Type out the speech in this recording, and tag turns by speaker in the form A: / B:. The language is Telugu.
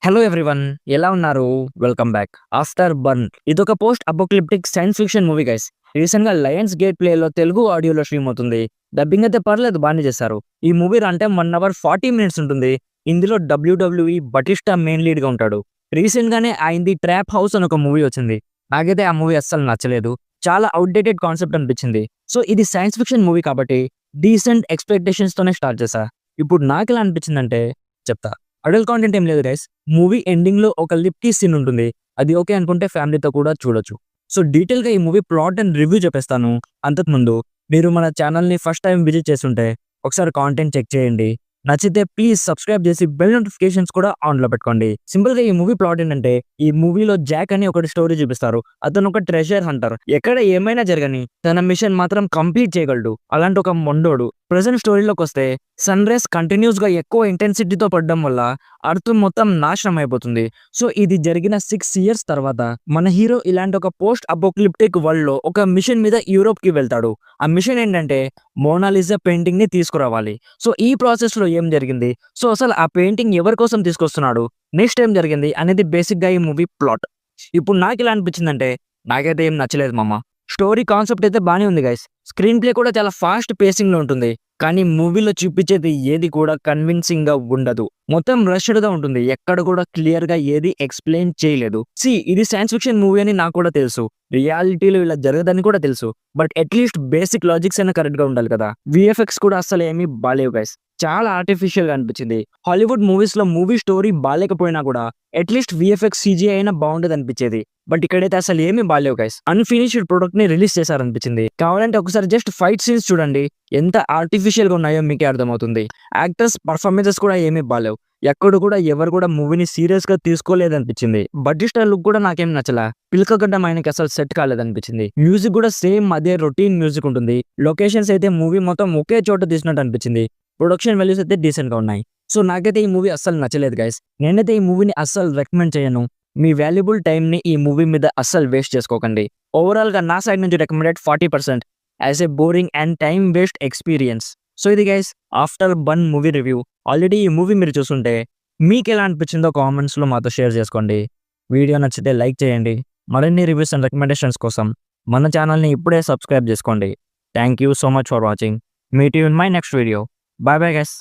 A: హలో ఎవ్రీవన్, ఎలా ఉన్నారు? Welcome back. ఆఫ్టర్ బర్న్ ఇదొక post apocalyptic science fiction movie guys. Recent గా లయన్స్ గేట్ ప్లేలో తెలుగు ఆడియోలో స్ట్రీమ్ అవుతుంది. డబ్బింగ్ అయితే పర్లేదు, బాగానే చేశారు. ఈ movie run time 1 hour 40 minutes ఉంటుంది. ఇందులో WWE బటిస్టా మెయిన్ లీడ్ గా ఉంటాడు. రీసెంట్ గానే ఆయనది ట్రాప్ హౌస్ అని ఒక మూవీ వచ్చింది. నాకైతే ఆ మూవీ అస్సలు నచ్చలేదు. చాలా అవుట్డేటెడ్ కాన్సెప్ట్ అనిపించింది. సో ఇది సైన్స్ ఫిక్షన్ మూవీ కాబట్టి డీసెంట్ ఎక్స్పెక్టేషన్స్ తోనే స్టార్ట్ చేశా. ఇప్పుడు నాకు ఎలా అనిపించిందంటే చెప్తా. అడల్ట్ కాంటెంట్ ఏం లేదు గైస్. మూవీ ఎండింగ్ లో ఒక లిప్ కిస్ సీన్ ఉంటుంది. అది ఓకే అనుకుంటే ఫ్యామిలీతో కూడా చూడొచ్చు. సో డీటెయిల్ గా ఈ మూవీ ప్లాట్ అండ్ రివ్యూ చెప్పేస్తాను. అంతకుముందు మీరు మన ఛానల్ ని ఫస్ట్ టైం విజిట్ చేస్తుంటే ఒకసారి కాంటెంట్ చెక్ చేయండి. నచ్చితే ప్లీజ్ సబ్స్క్రైబ్ చేసి బెల్ నోటిఫికేషన్స్ కూడా ఆన్ లో పెట్టుకోండి. సింపుల్ గా ఈ మూవీ ప్లాట్ ఏంటంటే, ఈ మూవీలో జాక్ అని ఒకటి స్టోరీ చూపిస్తారు. అతను ఒక ట్రెజర్ హంటర్. ఎక్కడ ఏమైనా జరగని తన మిషన్ మాత్రం కంప్లీట్ చేయగలడు. అలాంటి ఒక మొండోడు. ప్రెసెంట్ స్టోరీలోకి వస్తే సన్ రేస్ కంటిన్యూస్ గా ఎక్కువ ఇంటెన్సిటీతో పడడం వల్ల అర్త్ మొత్తం నాశనం అయిపోతుంది. సో ఇది జరిగిన 6 years తర్వాత మన హీరో ఇలాంటి ఒక పోస్ట్ అపోకలిప్టిక్ వరల్డ్ లో ఒక మిషన్ మీద యూరోప్ కి వెళ్తాడు. ఆ మిషన్ ఏంటంటే మోనాలిజా పెయింటింగ్ ని తీసుకురావాలి. సో ఈ ప్రాసెస్ లో ఏం జరిగింది, సో అసలు ఆ పెయింటింగ్ ఎవరి కోసం తీసుకొస్తున్నాడు, నెక్స్ట్ ఏం జరిగింది అనేది బేసిక్ గా ఈ మూవీ ప్లాట్. ఇప్పుడు నాకు ఎలా అనిపించిందంటే, నాకైతే ఏం నచ్చలేదు మామ. స్టోరీ కాన్సెప్ట్ అయితే బానే ఉంది గైస్. స్క్రీన్ ప్లే కూడా చాలా ఫాస్ట్ పేసింగ్ లో ఉంటుంది. కానీ మూవీలో చూపించేది ఏది కూడా కన్విన్సింగ్ గా ఉండదు. మొత్తం రష్డ్ గా ఉంటుంది. ఎక్కడ కూడా క్లియర్ గా ఏది ఎక్స్ప్లెయిన్ చేయలేదు. ఇది సైన్స్ ఫిక్షన్ మూవీ అని నాకు కూడా తెలుసు. రియాలిటీలో ఇలా జరగదని కూడా తెలుసు. బట్ అట్లీస్ట్ బేసిక్ లాజిక్స్ అయినా కరెక్ట్ గా ఉండాలి కదా. విఎఫ్ఎక్స్ కూడా అసలు ఏమీ బాలేవు గైస్. చాలా ఆర్టిఫిషియల్ గా అనిపించింది. హాలీవుడ్ మూవీస్ లో మూవీ స్టోరీ బాలేకపోయినా కూడా అట్లీస్ట్ విఎఫ్ఎక్స్ CGI అయినా బాగుండేది అనిపించేది. బట్ ఇక్కడైతే అసలు ఏమీ బాలేవు గైస్. అన్ఫినిష్డ్ ప్రొడక్ట్ ని రిలీజ్ చేశారనిపించింది. కావాలంటే ఒకసారి జస్ట్ ఫైట్ సీన్స్ చూడండి, ఎంత ఆర్టిఫిషియల్ గా ఉన్నాయో మీకే అర్థమవుతుంది. యాక్టర్స్ పర్ఫార్మెన్సెస్ కూడా ఏమీ బాలేవు. ఎక్కడ కూడా ఎవరు కూడా మూవీని సీరియస్ గా తీసుకోలేదనిపించింది. బటిస్టా లుక్ కూడా నాకేం నచ్చలా. పిలకగడ్డం ఆయనకి అసలు సెట్ కాలేదనిపించింది. మ్యూజిక్ కూడా సేమ్ అదే రొటీన్ మ్యూజిక్ ఉంటుంది. లొకేషన్స్ అయితే మూవీ మొత్తం ఒకే చోట తీసినట్టు అనిపించింది. ప్రొడక్షన్ వాల్యూస్ అయితే డీసెంట్ గా ఉన్నాయి. సో నాకైతే ఈ మూవీ అస్సలు నచ్చలేదు గైస్. నేనైతే ఈ మూవీని అస్సలు రికమెండ్ చేయను. మీ వాల్యుబుల్ టైం ని ఈ మూవీ మీద అస్సలు వేస్ట్ చేసుకోకండి. ఓవరాల్ గా నా సైడ్ నుంచి recommended 40% as a boring and time waste experience. So ఇది guys Afterburn movie review. Already ఈ మూవీ మీరు చూస్తుంటే మీకు ఎలా అనిపించిందో కామెంట్స్ లో మాతో షేర్ చేసుకోండి. వీడియో నచ్చితే లైక్ చేయండి. మరిన్ని రివ్యూస్ అండ్ రికమెండేషన్స్ కోసం మన ఛానల్ని ఇప్పుడే సబ్స్క్రైబ్ చేసుకోండి. Thank you so much for watching. Meet you in my next video. Bye bye guys.